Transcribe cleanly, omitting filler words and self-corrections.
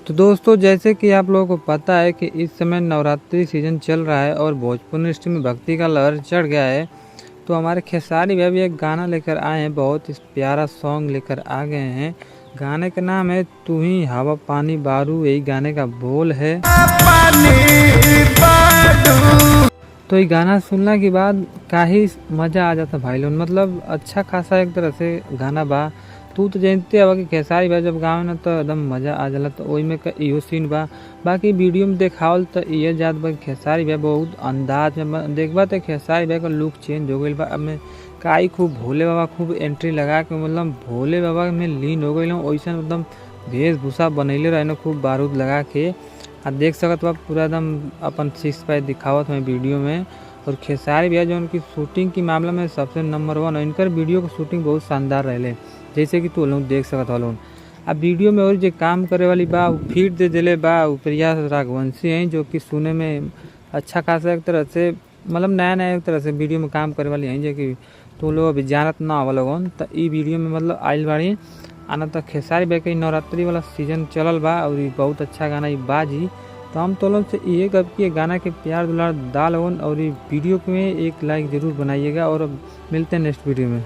तो दोस्तों जैसे कि आप लोगों को पता है कि इस समय नवरात्रि सीजन चल रहा है और भोजपुरी इंडस्ट्री में भक्ति का लहर चढ़ गया है। तो हमारे खेसारी भैया भी एक गाना लेकर आए हैं, बहुत ही प्यारा सॉन्ग लेकर आ गए हैं। गाने का नाम है तू ही हवा पानी बारू, यही गाने का बोल है। तो ये गाना सुनने के बाद काफ़ी मज़ा आ जाता भाई लोग, मतलब अच्छा खासा एक तरह से गाना बा। तू तो जानते हवा कि खेसारी भाई जब गावे ना तो एकदम मज़ा आ जाला। तो ओई में इहो सीन बा। बाकी वीडियो में देखावल तो ये जात बा खेसारी भाई बहुत अंदाज में देखबा तो खेसारी भाई का लुक चेंज हो गई बा। अब में काई खूब भोले बाबा खूब एंट्री लगा के मतलब भोले बाबा में लीन हो गई वैसा एकदम वेशभूषा बनैले रहे खूब बारूद लगा के। आ देख सकत बा पूरा एकदम अपन 6 पैक दिखावत है वीडियो में। और खेसारी भैया जो उनकी शूटिंग के मामला में सबसे नंबर 1 है। इनकर वीडियो की शूटिंग बहुत शानदार रहे, जैसे कि तू लोग देख सकत हो। अब वीडियो में और जो काम करे वाली बा फीड दे दिले बा प्रिया राघवंशी हैं, जो कि सुने में अच्छा खासा एक तरह से मतलब नया एक तरह से वीडियो में काम करे वाली हैं, जो कि तो लोग अभी जानत ना हो लोगन। तो ई वीडियो में मतलब आइल बाड़ी आना तो खेसारी भाई के नवरात्रि वाला सीजन चलल बा और ये बहुत अच्छा गाना ये बाजी। तो हम तो लोग से ये कब कि गाना के प्यार दुलार दाल और ये वीडियो में एक लाइक ज़रूर बनाइएगा। और अब मिलते हैं नेक्स्ट वीडियो में।